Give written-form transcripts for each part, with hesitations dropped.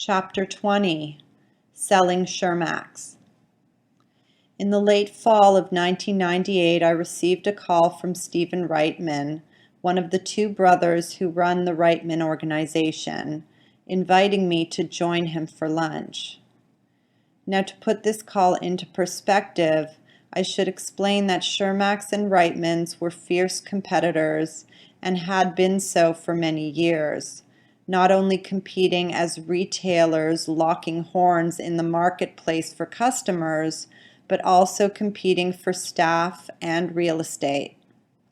Chapter 20. Selling Shirmax. In the late fall of 1998, I received a call from Stephen Reitman, one of the two brothers who run the Reitman organization, inviting me to join him for lunch. Now, to put this call into perspective, I should explain that Shirmax and Reitman's were fierce competitors and had been so for many years, not only competing as retailers locking horns in the marketplace for customers, but also competing for staff and real estate.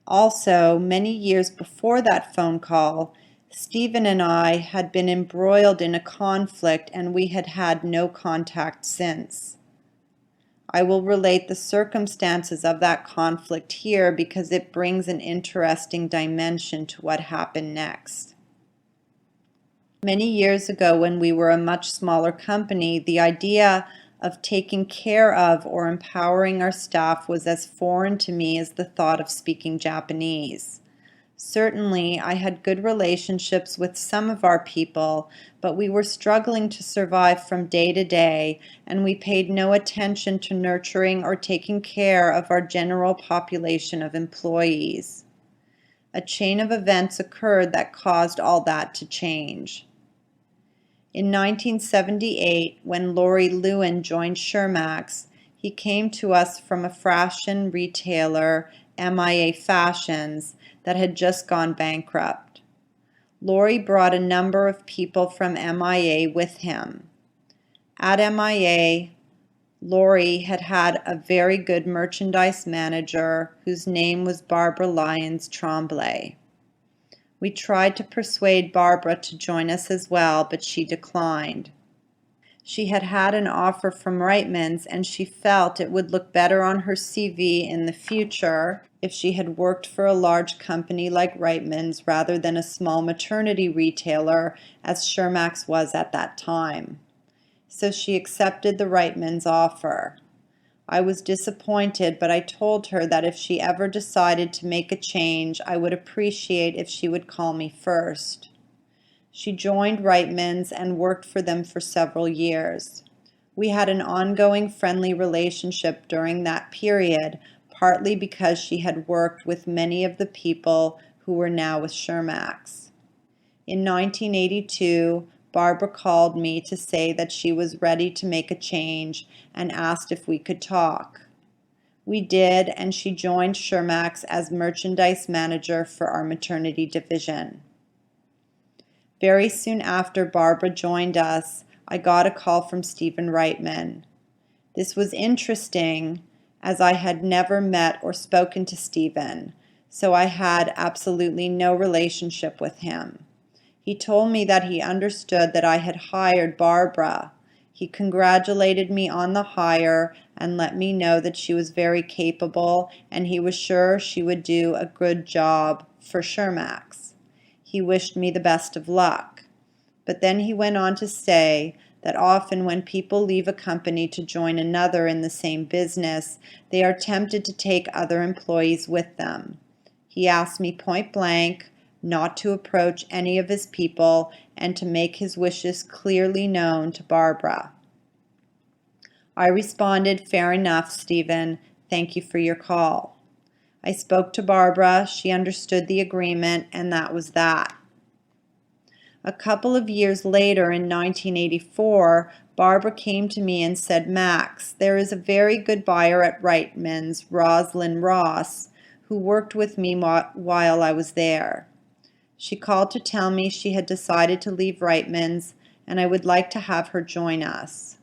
Also, many years before that phone call, Stephen and I had been embroiled in a conflict and we had had no contact since. I will relate the circumstances of that conflict here because it brings an interesting dimension to what happened next. Many years ago, when we were a much smaller company, the idea of taking care of or empowering our staff was as foreign to me as the thought of speaking Japanese. Certainly, I had good relationships with some of our people, but we were struggling to survive from day to day, and we paid no attention to nurturing or taking care of our general population of employees. A chain of events occurred that caused all that to change. In 1978, when Laurie Lewin joined Shirmax, he came to us from a fashion retailer, MIA Fashions, that had just gone bankrupt. Laurie brought a number of people from MIA with him. At MIA, Laurie had had a very good merchandise manager whose name was Barbara Lyons Tremblay. We tried to persuade Barbara to join us as well, but she declined. She had had an offer from Reitman's and she felt it would look better on her CV in the future if she had worked for a large company like Reitman's rather than a small maternity retailer as Shirmax was at that time. So she accepted the Reitman's offer. I was disappointed, but I told her that if she ever decided to make a change, I would appreciate if she would call me first. She joined Reitman's and worked for them for several years. We had an ongoing friendly relationship during that period, partly because she had worked with many of the people who were now with Shirmax. In 1982, Barbara called me to say that she was ready to make a change and asked if we could talk. We did, and she joined Shirmax as merchandise manager for our maternity division. Very soon after Barbara joined us, I got a call from Stephen Reitman. This was interesting as I had never met or spoken to Stephen, so I had absolutely no relationship with him. He told me that he understood that I had hired Barbara. He congratulated me on the hire and let me know that she was very capable and he was sure she would do a good job for Shirmax. He wished me the best of luck. But then he went on to say that often when people leave a company to join another in the same business, they are tempted to take other employees with them. He asked me point blank not to approach any of his people and to make his wishes clearly known to Barbara. I responded, "Fair enough, Stephen. Thank you for your call." I spoke to Barbara, she understood the agreement, and that was that. A couple of years later, in 1984, Barbara came to me and said, "Max, there is a very good buyer at Reitman's, Rosalind Ross, who worked with me while I was there." She called to tell me she had decided to leave Reitman's and I would like to have her join us.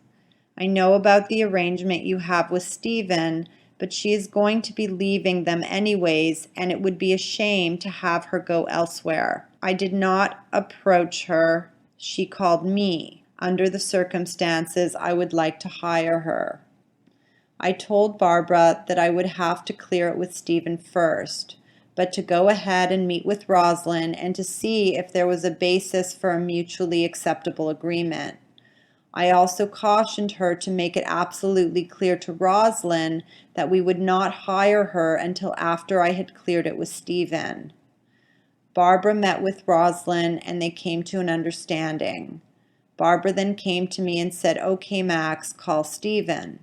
I know about the arrangement you have with Stephen, but she is going to be leaving them anyways and it would be a shame to have her go elsewhere. I did not approach her. She called me. Under the circumstances, I would like to hire her. I told Barbara that I would have to clear it with Stephen first, but to go ahead and meet with Rosalind and to see if there was a basis for a mutually acceptable agreement. I also cautioned her to make it absolutely clear to Rosalind that we would not hire her until after I had cleared it with Stephen. Barbara met with Rosalind and they came to an understanding. Barbara then came to me and said, "Okay, Max, call Stephen."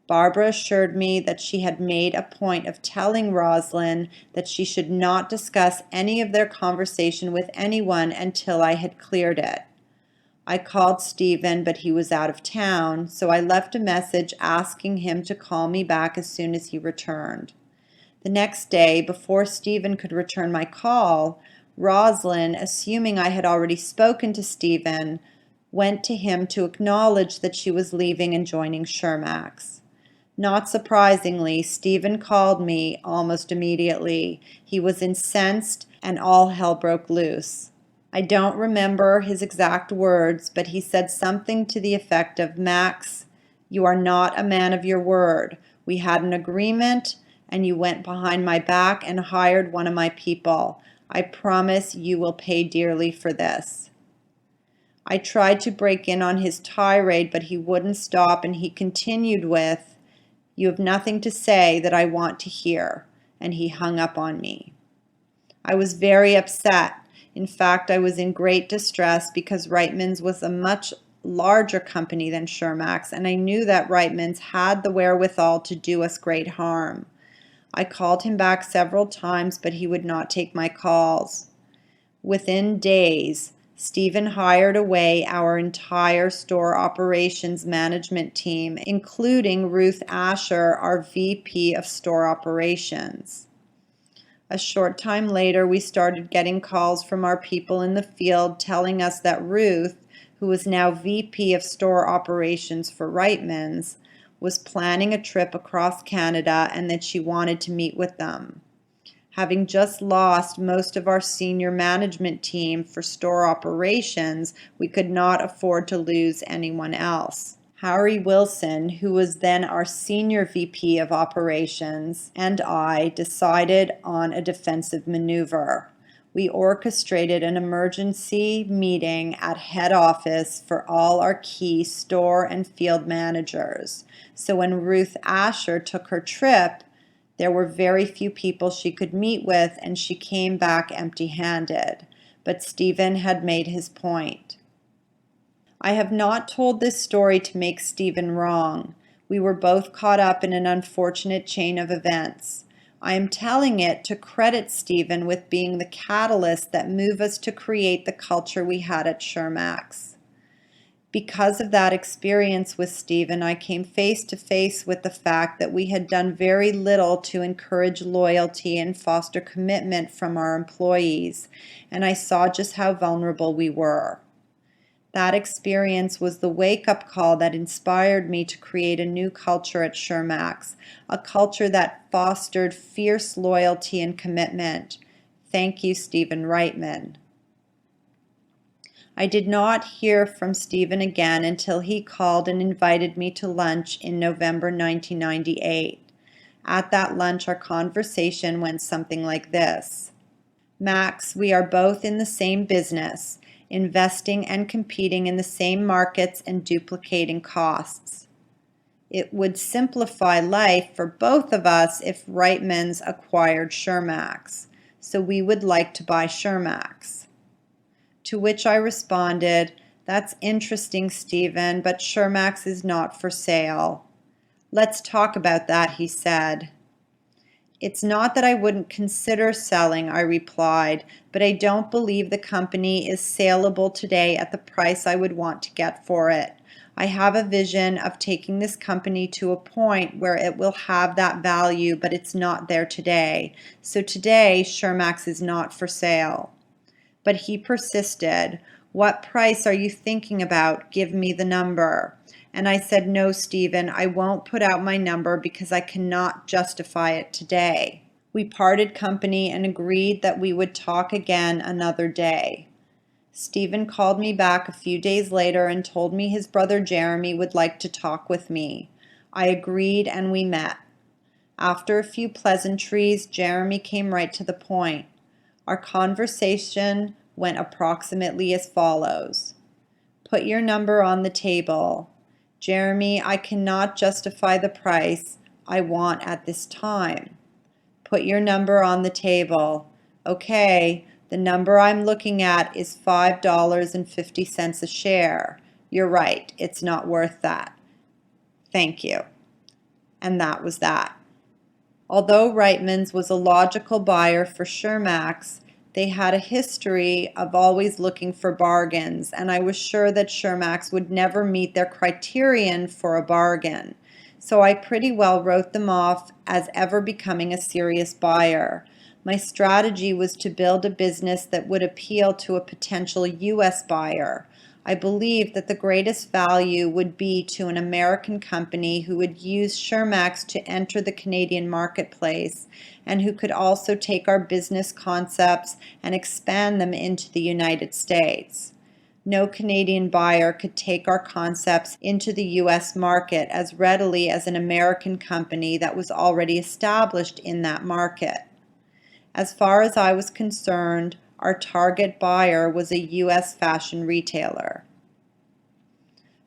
Barbara assured me that she had made a point of telling Rosalind that she should not discuss any of their conversation with anyone until I had cleared it. I called Stephen, but he was out of town, so I left a message asking him to call me back as soon as he returned. The next day, before Stephen could return my call, Rosalind, assuming I had already spoken to Stephen, went to him to acknowledge that she was leaving and joining Shirmax. Not surprisingly, Stephen called me almost immediately. He was incensed and all hell broke loose. I don't remember his exact words, but he said something to the effect of, "Max, you are not a man of your word. We had an agreement, and you went behind my back and hired one of my people. I promise you will pay dearly for this." I tried to break in on his tirade, but he wouldn't stop, and he continued with, "You have nothing to say that I want to hear," and he hung up on me. I was very upset. In fact, I was in great distress because Reitman's was a much larger company than Shirmax, and I knew that Reitman's had the wherewithal to do us great harm. I called him back several times, but he would not take my calls. Within days, Stephen hired away our entire store operations management team, including Ruth Asher, our VP of store operations. A short time later, we started getting calls from our people in the field telling us that Ruth, who was now VP of store operations for Reitman's, was planning a trip across Canada and that she wanted to meet with them. Having just lost most of our senior management team for store operations, we could not afford to lose anyone else. Harry Wilson, who was then our senior VP of operations, and I decided on a defensive maneuver. We orchestrated an emergency meeting at head office for all our key store and field managers. So when Ruth Asher took her trip, there were very few people she could meet with, and she came back empty-handed. But Stephen had made his point. I have not told this story to make Stephen wrong. We were both caught up in an unfortunate chain of events. I am telling it to credit Stephen with being the catalyst that moved us to create the culture we had at Shirmax. Because of that experience with Stephen, I came face to face with the fact that we had done very little to encourage loyalty and foster commitment from our employees, and I saw just how vulnerable we were. That experience was the wake-up call that inspired me to create a new culture at Shirmax, a culture that fostered fierce loyalty and commitment. Thank you, Stephen Reitman. I did not hear from Stephen again until he called and invited me to lunch in November 1998. At that lunch, our conversation went something like this. "Max, we are both in the same business, investing and competing in the same markets and duplicating costs. It would simplify life for both of us if Reitman's acquired Shirmax, so we would like to buy Shirmax." To which I responded, "That's interesting, Stephen, but Shirmax is not for sale." "Let's talk about that," he said. "It's not that I wouldn't consider selling," I replied, "but I don't believe the company is saleable today at the price I would want to get for it. I have a vision of taking this company to a point where it will have that value, but it's not there today. So today, Shirmax is not for sale." But he persisted. "What price are you thinking about? Give me the number." And I said, "No, Stephen, I won't put out my number because I cannot justify it today." We parted company and agreed that we would talk again another day. Stephen called me back a few days later and told me his brother Jeremy would like to talk with me. I agreed and we met. After a few pleasantries, Jeremy came right to the point. Our conversation went approximately as follows. "Put your number on the table. Jeremy, I cannot justify the price I want at this time." "Put your number on the table." "Okay, The number I'm looking at is $5.50 a share. You're right, it's not worth that. Thank you." And that was that. Although Reitman's was a logical buyer for Shirmax, they had a history of always looking for bargains, and I was sure that Shirmax would never meet their criterion for a bargain. So I pretty well wrote them off as ever becoming a serious buyer. My strategy was to build a business that would appeal to a potential U.S. buyer. I believed that the greatest value would be to an American company who would use Shirmax to enter the Canadian marketplace and who could also take our business concepts and expand them into the United States. No Canadian buyer could take our concepts into the U.S. market as readily as an American company that was already established in that market. As far as I was concerned, our target buyer was a U.S. fashion retailer.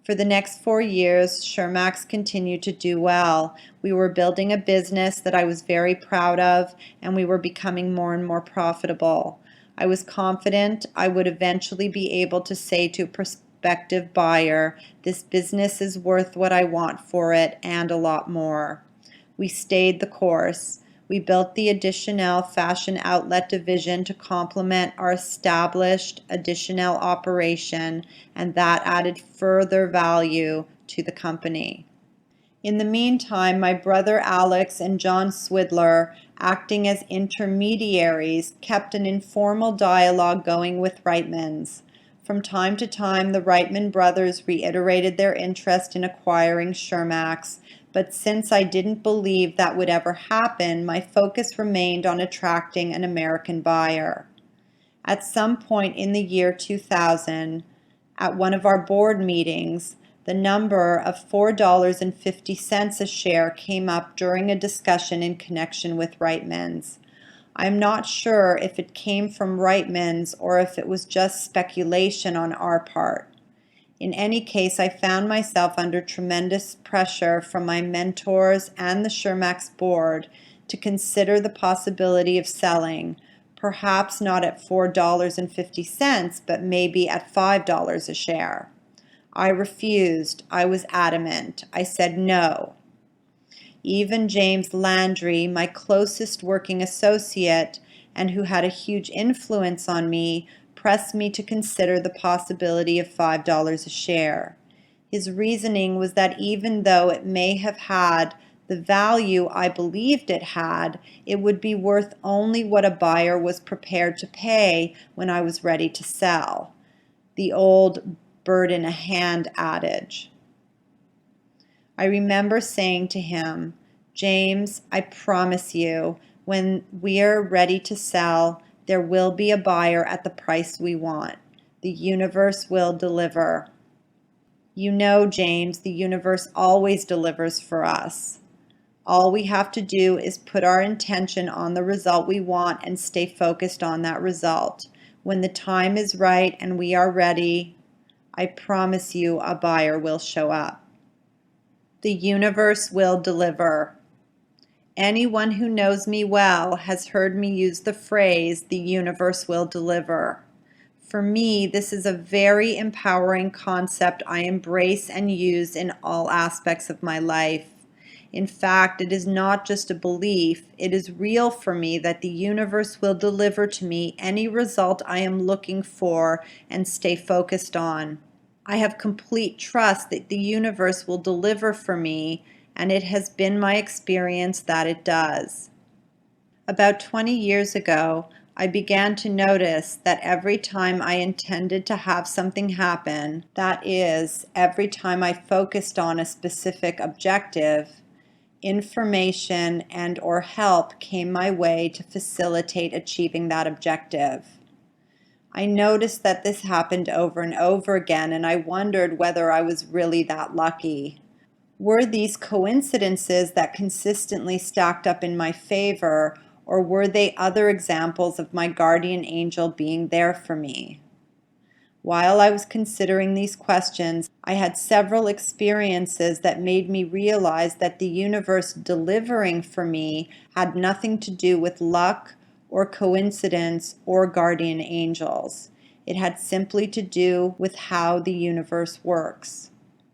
For the next 4 years, Shirmax continued to do well. We were building a business that I was very proud of, and we were becoming more and more profitable. I was confident I would eventually be able to say to a prospective buyer, "This business is worth what I want for it and a lot more." We stayed the course. We built the Additionelle fashion outlet division to complement our established Additionelle operation, and that added further value to the company. In the meantime, my brother Alex and John Swidler, acting as intermediaries, kept an informal dialogue going with Reitmans. From time to time, the Reitman brothers reiterated their interest in acquiring Shirmax, but since I didn't believe that would ever happen, my focus remained on attracting an American buyer. At some point in the year 2000, at one of our board meetings, the number of $4.50 a share came up during a discussion in connection with Reitmans. I'm not sure if it came from Reitmans or if it was just speculation on our part. In any case, I found myself under tremendous pressure from my mentors and the Shirmax board to consider the possibility of selling, perhaps not at $4.50, but maybe at $5 a share. I refused. I was adamant. I said no. Even James Landry, my closest working associate and who had a huge influence on me, pressed me to consider the possibility of $5 a share. His reasoning was that even though it may have had the value I believed it had, it would be worth only what a buyer was prepared to pay when I was ready to sell. The old bird in a hand adage. I remember saying to him, "James, I promise you, when we're ready to sell, there will be a buyer at the price we want. The universe will deliver." You know, James, the universe always delivers for us. All we have to do is put our intention on the result we want and stay focused on that result. When the time is right and we are ready, I promise you a buyer will show up. The universe will deliver. Anyone who knows me well has heard me use the phrase, "the universe will deliver." For me, this is a very empowering concept I embrace and use in all aspects of my life. In fact, it is not just a belief, it is real for me that the universe will deliver to me any result I am looking for and stay focused on. I have complete trust that the universe will deliver for me, and it has been my experience that it does. About 20 years ago, I began to notice that every time I intended to have something happen, that is, every time I focused on a specific objective, information and/or help came my way to facilitate achieving that objective. I noticed that this happened over and over again, and I wondered whether I was really that lucky. Were these coincidences that consistently stacked up in my favor, or were they other examples of my guardian angel being there for me? While I was considering these questions, I had several experiences that made me realize that the universe delivering for me had nothing to do with luck or coincidence or guardian angels. It had simply to do with how the universe works.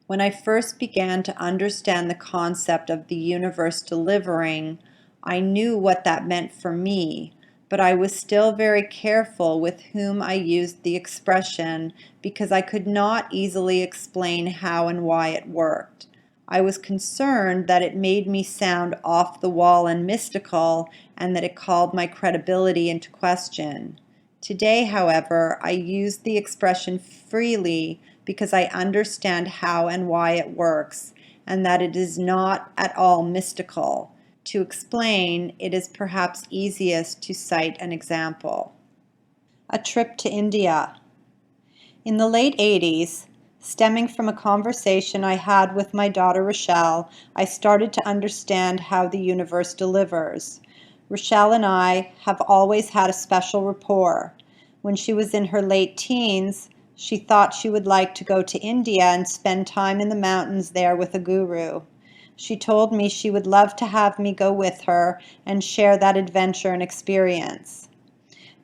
When I first began to understand the concept of the universe delivering, I knew what that meant for me, but I was still very careful with whom I used the expression because I could not easily explain how and why it worked. I was concerned that it made me sound off the wall and mystical, and that it called my credibility into question. Today, however, I use the expression freely because I understand how and why it works, and that it is not at all mystical. To explain, it is perhaps easiest to cite an example. A trip to India. In the late 80s, stemming from a conversation I had with my daughter Rochelle, I started to understand how the universe delivers. Rochelle and I have always had a special rapport. When she was in her late teens, she thought she would like to go to India and spend time in the mountains there with a guru. She told me she would love to have me go with her and share that adventure and experience.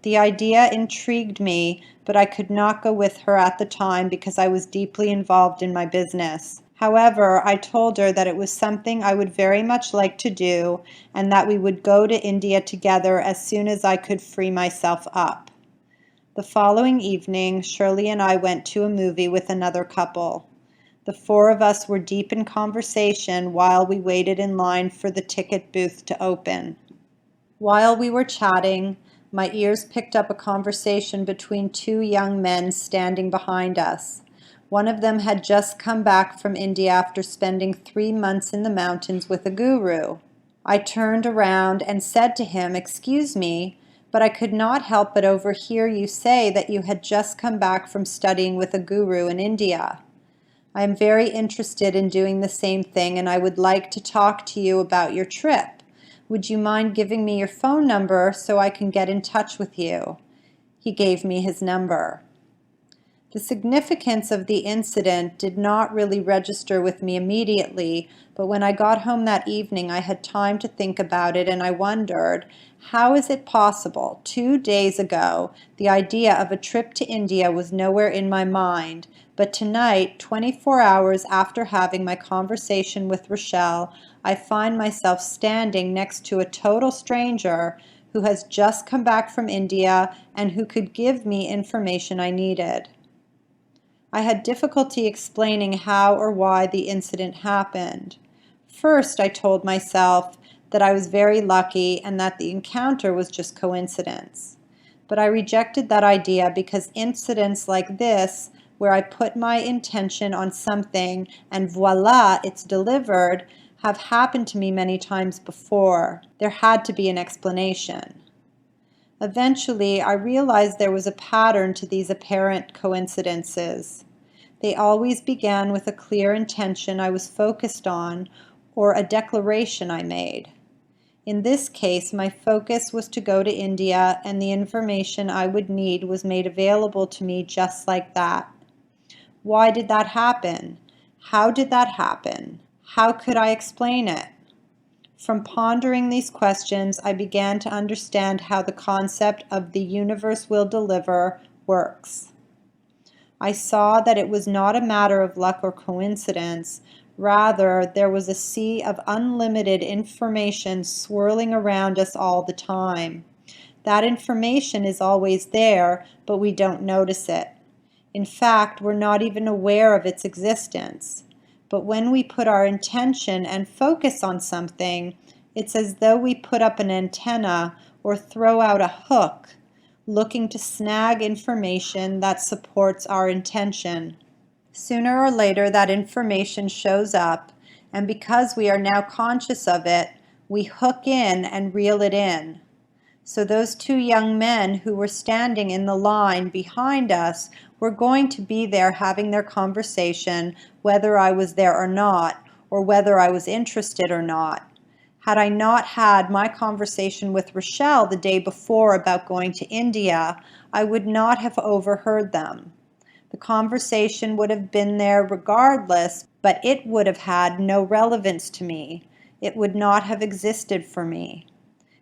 The idea intrigued me, but I could not go with her at the time because I was deeply involved in my business. However, I told her that it was something I would very much like to do and that we would go to India together as soon as I could free myself up. The following evening, Shirley and I went to a movie with another couple. The four of us were deep in conversation while we waited in line for the ticket booth to open. While we were chatting, my ears picked up a conversation between two young men standing behind us. One of them had just come back from India after spending 3 months in the mountains with a guru. I turned around and said to him, "Excuse me, but I could not help but overhear you say that you had just come back from studying with a guru in India. I am very interested in doing the same thing, and I would like to talk to you about your trip. Would you mind giving me your phone number so I can get in touch with you?" He gave me his number. The significance of the incident did not really register with me immediately, but when I got home that evening, I had time to think about it, and I wondered, how is it possible? 2 days ago, the idea of a trip to India was nowhere in my mind, but tonight, 24 hours after having my conversation with Rochelle, I find myself standing next to a total stranger who has just come back from India and who could give me information I needed. I had difficulty explaining how or why the incident happened. First, I told myself that I was very lucky and that the encounter was just coincidence. But I rejected that idea because incidents like this, where I put my intention on something and voila, it's delivered, have happened to me many times before. There had to be an explanation. Eventually, I realized there was a pattern to these apparent coincidences. They always began with a clear intention I was focused on or a declaration I made. In this case, my focus was to go to India, and the information I would need was made available to me just like that. Why did that happen? How did that happen? How could I explain it? From pondering these questions, I began to understand how the concept of the universe will deliver works. I saw that it was not a matter of luck or coincidence. Rather, there was a sea of unlimited information swirling around us all the time. That information is always there, but we don't notice it. In fact, we're not even aware of its existence. But when we put our intention and focus on something, it's as though we put up an antenna or throw out a hook, looking to snag information that supports our intention. Sooner or later, that information shows up, and because we are now conscious of it, we hook in and reel it in. So those two young men who were standing in the line behind us were going to be there having their conversation, whether I was there or not, or whether I was interested or not. Had I not had my conversation with Rochelle the day before about going to India, I would not have overheard them. The conversation would have been there regardless, but it would have had no relevance to me. It would not have existed for me.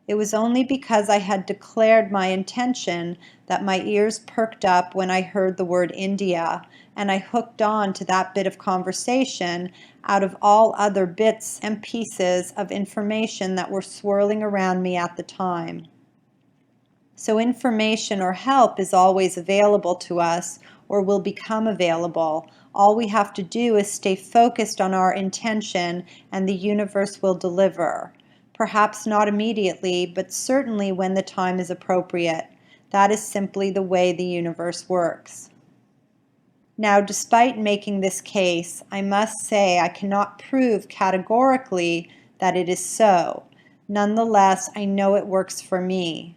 It was only because I had declared my intention that my ears perked up when I heard the word India, and I hooked on to that bit of conversation out of all other bits and pieces of information that were swirling around me at the time. So information or help is always available to us or will become available. All we have to do is stay focused on our intention and the universe will deliver. Perhaps not immediately, but certainly when the time is appropriate. That is simply the way the universe works. Now, despite making this case, I must say I cannot prove categorically that it is so. Nonetheless, I know it works for me.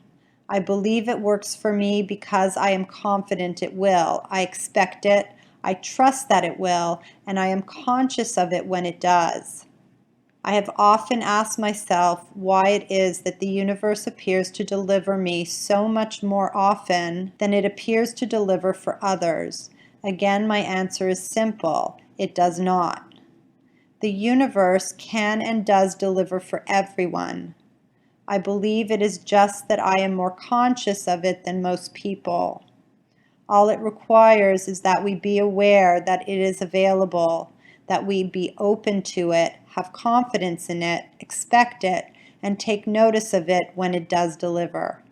I believe it works for me because I am confident it will. I expect it, I trust that it will, and I am conscious of it when it does. I have often asked myself why it is that the universe appears to deliver me so much more often than it appears to deliver for others. Again, my answer is simple. It does not. The universe can and does deliver for everyone. I believe it is just that I am more conscious of it than most people. All it requires is that we be aware that it is available, that we be open to it, have confidence in it, expect it, and take notice of it when it does deliver.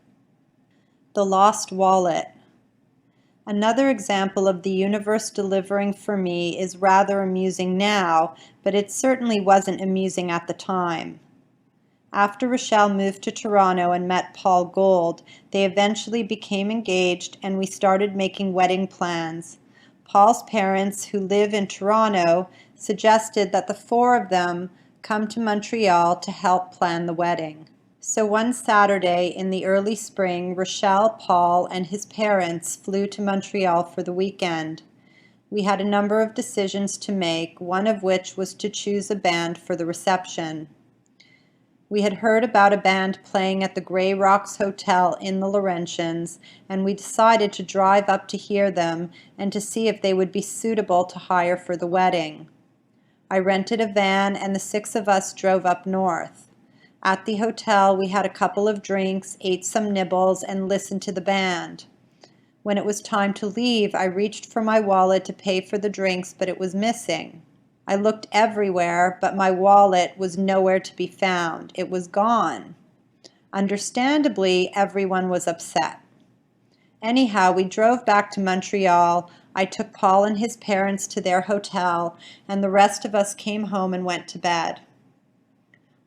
The lost wallet. Another example of the universe delivering for me is rather amusing now, but it certainly wasn't amusing at the time. After Rochelle moved to Toronto and met Paul Gold, they eventually became engaged and we started making wedding plans. Paul's parents, who live in Toronto, suggested that the four of them come to Montreal to help plan the wedding. So one Saturday in the early spring, Rochelle, Paul, and his parents flew to Montreal for the weekend. We had a number of decisions to make, one of which was to choose a band for the reception. We had heard about a band playing at the Grey Rocks Hotel in the Laurentians, and we decided to drive up to hear them and to see if they would be suitable to hire for the wedding. I rented a van and the six of us drove up north. At the hotel, we had a couple of drinks, ate some nibbles, and listened to the band. When it was time to leave, I reached for my wallet to pay for the drinks, but it was missing. I looked everywhere, but my wallet was nowhere to be found. It was gone. Understandably, everyone was upset. Anyhow, we drove back to Montreal. I took Paul and his parents to their hotel, and the rest of us came home and went to bed.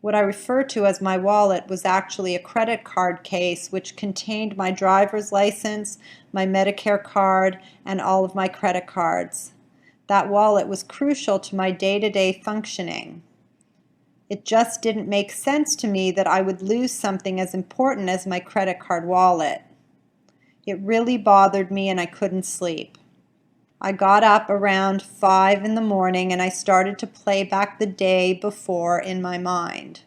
What I refer to as my wallet was actually a credit card case which contained my driver's license, my Medicare card, and all of my credit cards. That wallet was crucial to my day-to-day functioning. It just didn't make sense to me that I would lose something as important as my credit card wallet. It really bothered me and I couldn't sleep. I got up around 5 in the morning and I started to play back the day before in my mind.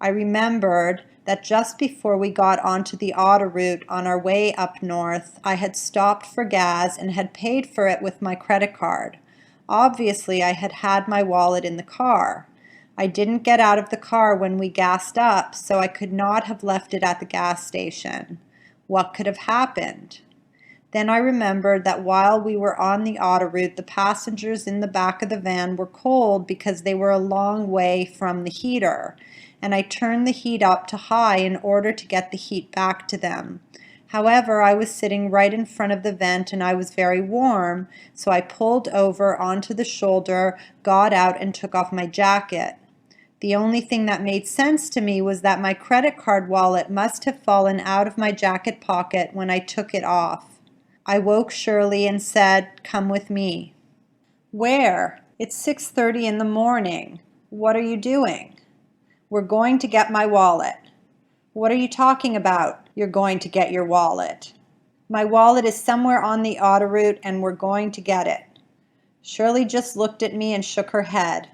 I remembered that just before we got onto the autoroute on our way up north, I had stopped for gas and had paid for it with my credit card. Obviously, I had had my wallet in the car. I didn't get out of the car when we gassed up, so I could not have left it at the gas station. What could have happened? Then I remembered that while we were on the autoroute, the passengers in the back of the van were cold because they were a long way from the heater, and I turned the heat up to high in order to get the heat back to them. However, I was sitting right in front of the vent and I was very warm, so I pulled over onto the shoulder, got out, and took off my jacket. The only thing that made sense to me was that my credit card wallet must have fallen out of my jacket pocket when I took it off. I woke Shirley and said, "Come with me." "Where? It's 6:30 in the morning. What are you doing?" "We're going to get my wallet." "What are you talking about? You're going to get your wallet." "My wallet is somewhere on the autoroute and we're going to get it." Shirley just looked at me and shook her head.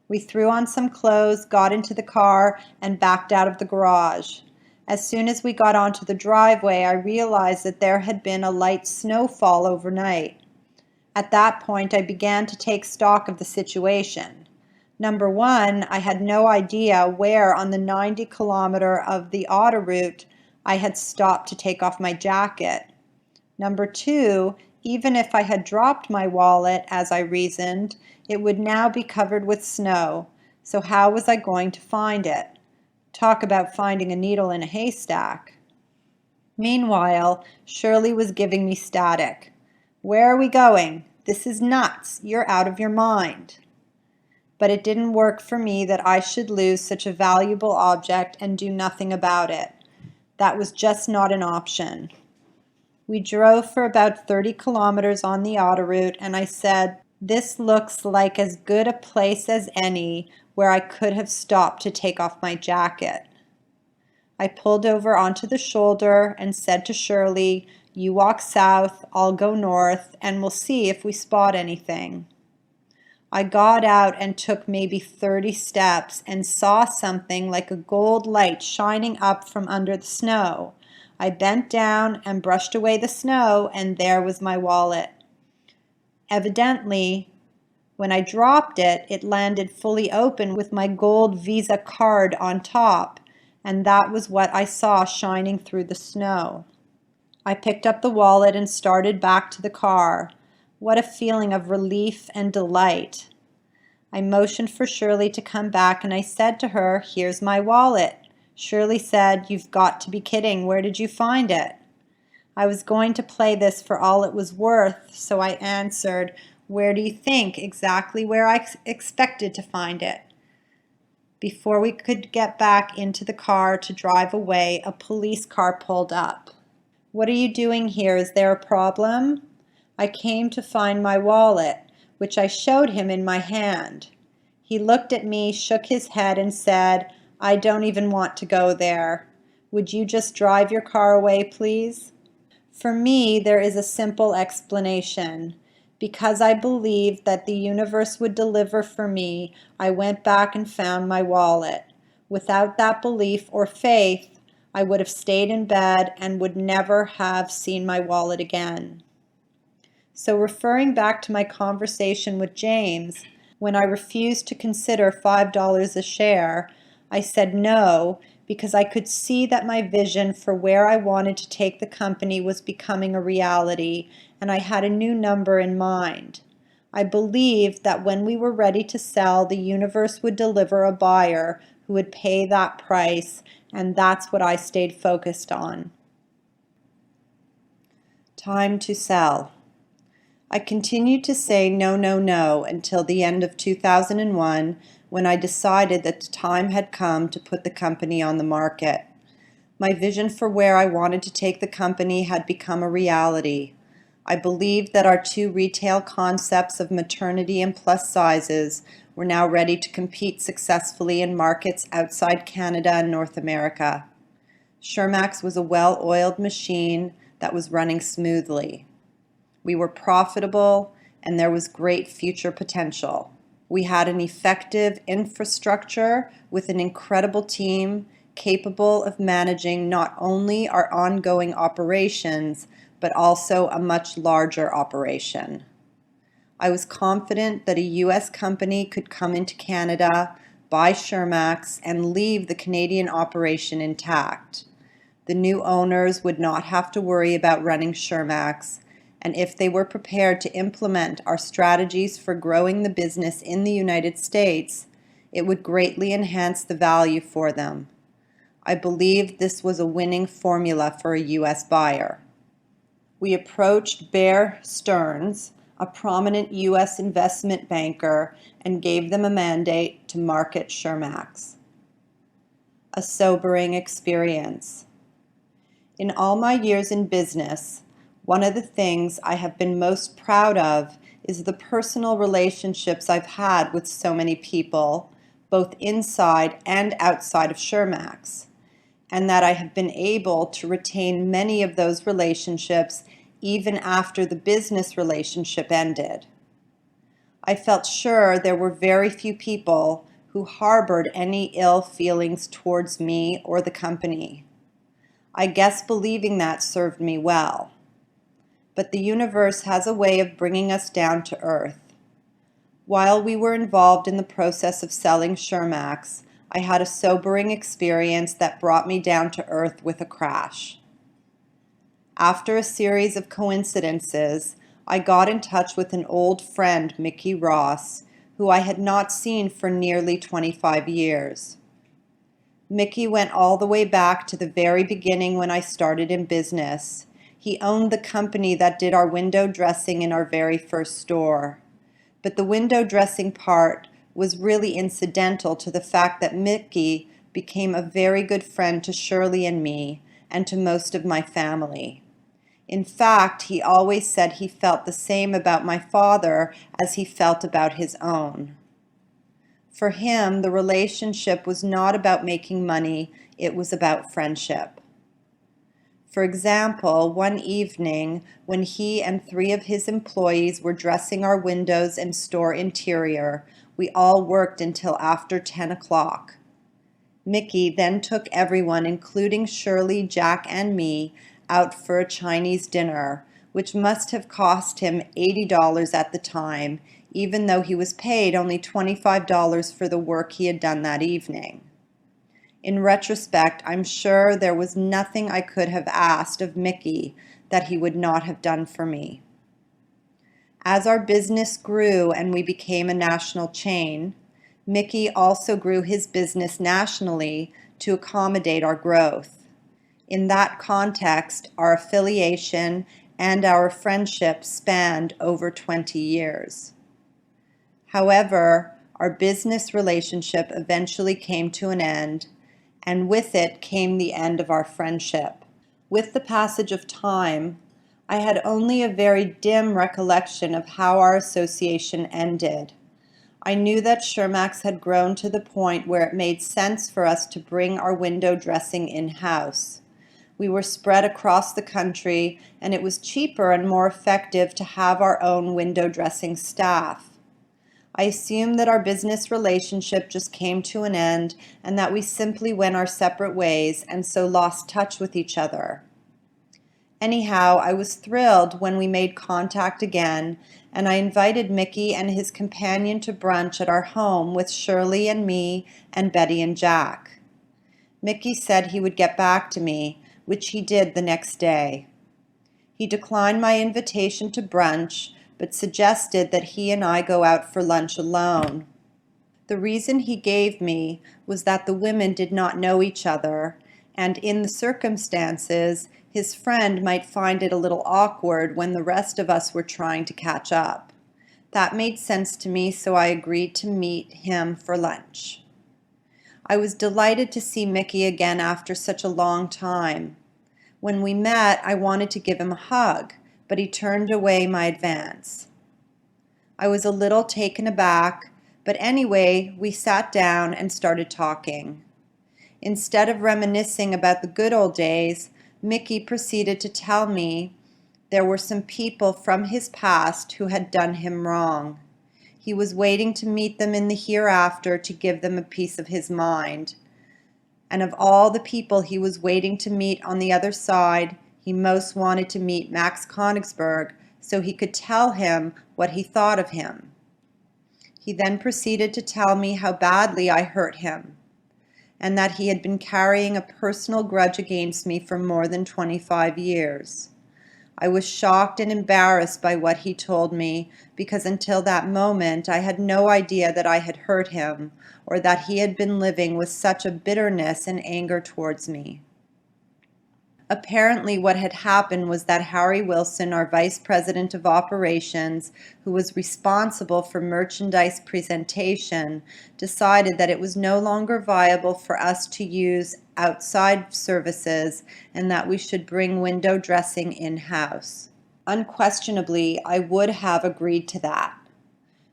We threw on some clothes, got into the car, and backed out of the garage. As soon as we got onto the driveway, I realized that there had been a light snowfall overnight. At that point, I began to take stock of the situation. Number one, I had no idea where on the 90-kilometer of the auto route I had stopped to take off my jacket. Number two, even if I had dropped my wallet, as I reasoned, it would now be covered with snow. So how was I going to find it? Talk about finding a needle in a haystack. Meanwhile, Shirley was giving me static. Where are we going? This is nuts. You're out of your mind. But it didn't work for me that I should lose such a valuable object and do nothing about it. That was just not an option. We drove for about 30 kilometers on the auto route, and I said, "This looks like as good a place as any where I could have stopped to take off my jacket." I pulled over onto the shoulder and said to Shirley, "You walk south, I'll go north, and we'll see if we spot anything." I got out and took maybe 30 steps and saw something like a gold light shining up from under the snow. I bent down and brushed away the snow, and there was my wallet. Evidently, when I dropped it, it landed fully open with my gold Visa card on top, and that was what I saw shining through the snow. I picked up the wallet and started back to the car. What a feeling of relief and delight. I motioned for Shirley to come back, and I said to her, "Here's my wallet." Shirley said, "You've got to be kidding. Where did you find it?" I was going to play this for all it was worth, so I answered, "Where do you think? Exactly where I expected to find it." Before we could get back into the car to drive away, a police car pulled up. "What are you doing here? Is there a problem?" "I came to find my wallet," which I showed him in my hand. He looked at me, shook his head, and said, "I don't even want to go there. Would you just drive your car away, please?" For me, there is a simple explanation. Because I believed that the universe would deliver for me, I went back and found my wallet. Without that belief or faith, I would have stayed in bed and would never have seen my wallet again. So referring back to my conversation with James, when I refused to consider $5 a share, I said no because I could see that my vision for where I wanted to take the company was becoming a reality, and I had a new number in mind. I believed that when we were ready to sell, the universe would deliver a buyer who would pay that price, and that's what I stayed focused on. Time to sell. I continued to say no, no, no until the end of 2001, when I decided that the time had come to put the company on the market. My vision for where I wanted to take the company had become a reality. I believed that our two retail concepts of maternity and plus sizes were now ready to compete successfully in markets outside Canada and North America. Shirmax was a well-oiled machine that was running smoothly. We were profitable, and there was great future potential. We had an effective infrastructure with an incredible team capable of managing not only our ongoing operations, but also a much larger operation. I was confident that a U.S. company could come into Canada, buy Shirmax, and leave the Canadian operation intact. The new owners would not have to worry about running Shirmax, and if they were prepared to implement our strategies for growing the business in the United States, it would greatly enhance the value for them. I believed this was a winning formula for a U.S. buyer. We approached Bear Stearns, a prominent U.S. investment banker, and gave them a mandate to market Shirmax. A sobering experience. In all my years in business, one of the things I have been most proud of is the personal relationships I've had with so many people, both inside and outside of Shirmax, and that I have been able to retain many of those relationships even after the business relationship ended. I felt sure there were very few people who harbored any ill feelings towards me or the company. I guess believing that served me well. But the universe has a way of bringing us down to earth. While we were involved in the process of selling Shirmax, I had a sobering experience that brought me down to earth with a crash. After a series of coincidences, I got in touch with an old friend, Mickey Ross, who I had not seen for nearly 25 years. Mickey went all the way back to the very beginning when I started in business. He owned the company that did our window dressing in our very first store. But the window dressing part was really incidental to the fact that Mickey became a very good friend to Shirley and me, and to most of my family. In fact, he always said he felt the same about my father as he felt about his own. For him, the relationship was not about making money, it was about friendship. For example, one evening when he and 3 of his employees were dressing our windows and store interior, we all worked until after 10 o'clock. Mickey then took everyone, including Shirley, Jack, and me, out for a Chinese dinner, which must have cost him $80 at the time, even though he was paid only $25 for the work he had done that evening. In retrospect, I'm sure there was nothing I could have asked of Mickey that he would not have done for me. As our business grew and we became a national chain, Mickey also grew his business nationally to accommodate our growth. In that context, our affiliation and our friendship spanned over 20 years. However, our business relationship eventually came to an end, and with it came the end of our friendship. With the passage of time, I had only a very dim recollection of how our association ended. I knew that Shirmax had grown to the point where it made sense for us to bring our window dressing in-house. We were spread across the country, and it was cheaper and more effective to have our own window dressing staff. I assumed that our business relationship just came to an end and that we simply went our separate ways and so lost touch with each other. Anyhow, I was thrilled when we made contact again, and I invited Mickey and his companion to brunch at our home with Shirley and me and Betty and Jack. Mickey said he would get back to me, which he did the next day. He declined my invitation to brunch, but suggested that he and I go out for lunch alone. The reason he gave me was that the women did not know each other, and in the circumstances, his friend might find it a little awkward when the rest of us were trying to catch up. That made sense to me, so I agreed to meet him for lunch. I was delighted to see Mickey again after such a long time. When we met, I wanted to give him a hug, but he turned away my advance. I was a little taken aback, but anyway, we sat down and started talking. Instead of reminiscing about the good old days, Mickey proceeded to tell me there were some people from his past who had done him wrong. He was waiting to meet them in the hereafter to give them a piece of his mind. And of all the people he was waiting to meet on the other side, he most wanted to meet Max Konigsberg so he could tell him what he thought of him. He then proceeded to tell me how badly I hurt him, and that he had been carrying a personal grudge against me for more than 25 years. I was shocked and embarrassed by what he told me, because until that moment I had no idea that I had hurt him, or that he had been living with such a bitterness and anger towards me. Apparently what had happened was that Harry Wilson, our Vice President of Operations, who was responsible for merchandise presentation, decided that it was no longer viable for us to use outside services and that we should bring window dressing in-house. Unquestionably, I would have agreed to that.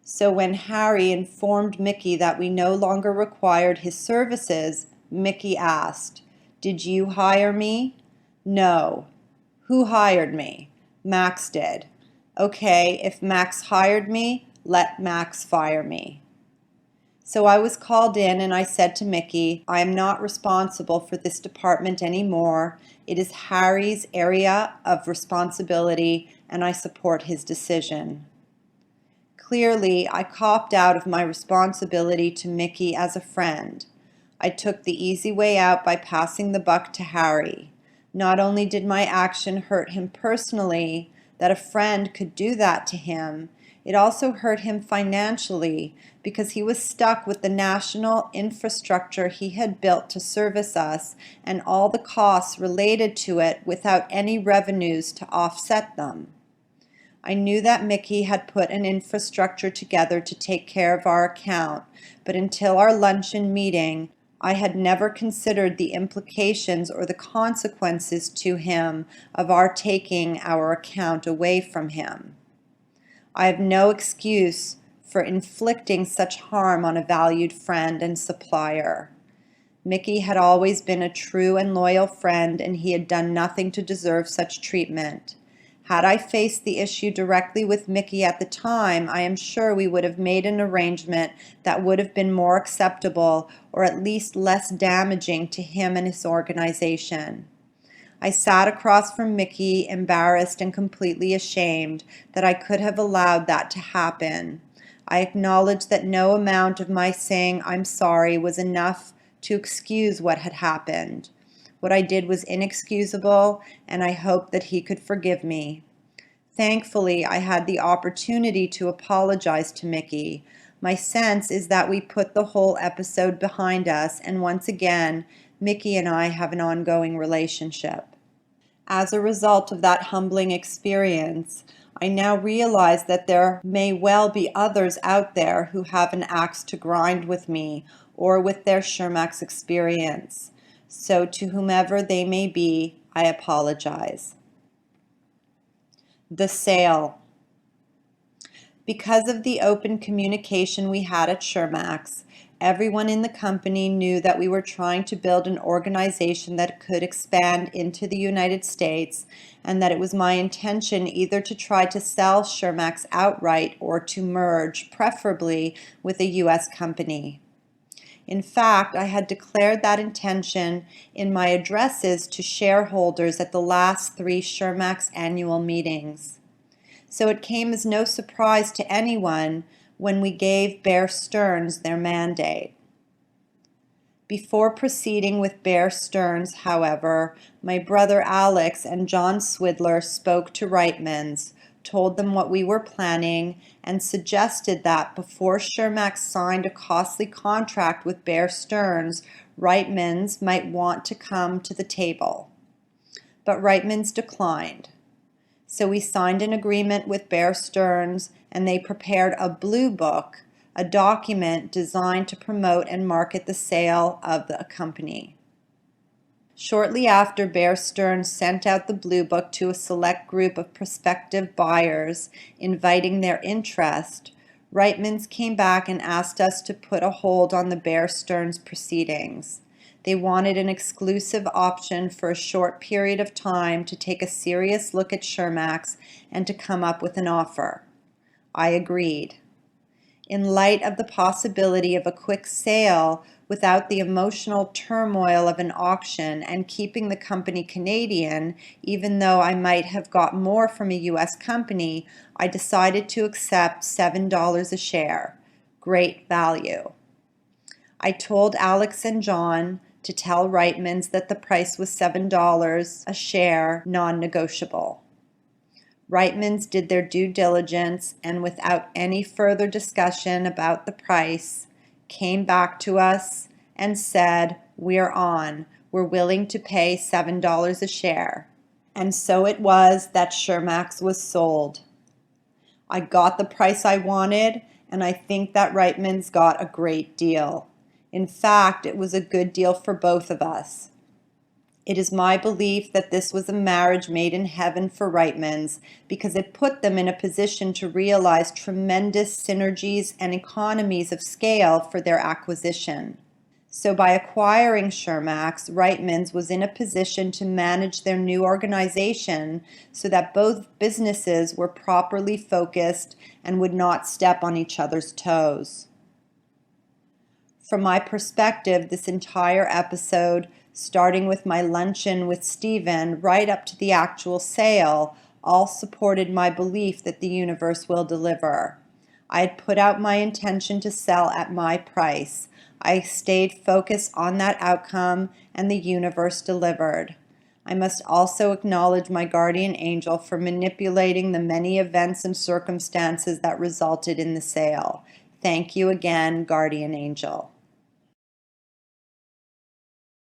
So when Harry informed Mickey that we no longer required his services, Mickey asked, "Did you hire me?" "No." "Who hired me?" "Max did." "Okay, if Max hired me, let Max fire me." So I was called in and I said to Mickey, "I am not responsible for this department anymore. It is Harry's area of responsibility and I support his decision." Clearly, I copped out of my responsibility to Mickey as a friend. I took the easy way out by passing the buck to Harry. Not only did my action hurt him personally, that a friend could do that to him, it also hurt him financially because he was stuck with the national infrastructure he had built to service us and all the costs related to it without any revenues to offset them. I knew that Mickey had put an infrastructure together to take care of our account, but until our luncheon meeting, I had never considered the implications or the consequences to him of our taking our account away from him. I have no excuse for inflicting such harm on a valued friend and supplier. Mickey had always been a true and loyal friend, and he had done nothing to deserve such treatment. Had I faced the issue directly with Mickey at the time, I am sure we would have made an arrangement that would have been more acceptable or at least less damaging to him and his organization. I sat across from Mickey, embarrassed and completely ashamed that I could have allowed that to happen. I acknowledged that no amount of my saying I'm sorry was enough to excuse what had happened. What I did was inexcusable, and I hoped that he could forgive me. Thankfully, I had the opportunity to apologize to Mickey. My sense is that we put the whole episode behind us, and once again, Mickey and I have an ongoing relationship. As a result of that humbling experience, I now realize that there may well be others out there who have an axe to grind with me or with their Shirmax experience. So to whomever they may be, I apologize. The sale. Because of the open communication we had at Shirmax, everyone in the company knew that we were trying to build an organization that could expand into the United States, and that it was my intention either to try to sell Shirmax outright or to merge, preferably with a U.S. company. In fact, I had declared that intention in my addresses to shareholders at the last 3 Shirmax annual meetings. So it came as no surprise to anyone when we gave Bear Stearns their mandate. Before proceeding with Bear Stearns, however, my brother Alex and John Swidler spoke to Reitmans, told them what we were planning, and suggested that before Shirmax signed a costly contract with Bear Stearns, Reitmans might want to come to the table. But Reitmans declined. So we signed an agreement with Bear Stearns, and they prepared a blue book, a document designed to promote and market the sale of the company. Shortly after, Bear Stearns sent out the blue book to a select group of prospective buyers, inviting their interest. Reitmans came back and asked us to put a hold on the Bear Stearns proceedings. They wanted an exclusive option for a short period of time to take a serious look at Shirmax and to come up with an offer. I agreed. In light of the possibility of a quick sale without the emotional turmoil of an auction and keeping the company Canadian, even though I might have got more from a U.S. company, I decided to accept $7 a share. Great value. I told Alex and John to tell Reitmans that the price was $7 a share, non-negotiable. Reitmans did their due diligence and without any further discussion about the price, came back to us and said, "We're on. We're willing to pay $7 a share." And so it was that Shirmax was sold. I got the price I wanted, and I think that Reitmans got a great deal. In fact, it was a good deal for both of us. It is my belief that this was a marriage made in heaven for Reitmans because it put them in a position to realize tremendous synergies and economies of scale for their acquisition. So by acquiring Shirmax, Reitmans was in a position to manage their new organization so that both businesses were properly focused and would not step on each other's toes. From my perspective, this entire episode, starting with my luncheon with Stephen right up to the actual sale, all supported my belief that the universe will deliver. I had put out my intention to sell at my price. I stayed focused on that outcome, and the universe delivered. I must also acknowledge my guardian angel for manipulating the many events and circumstances that resulted in the sale. Thank you again, guardian angel.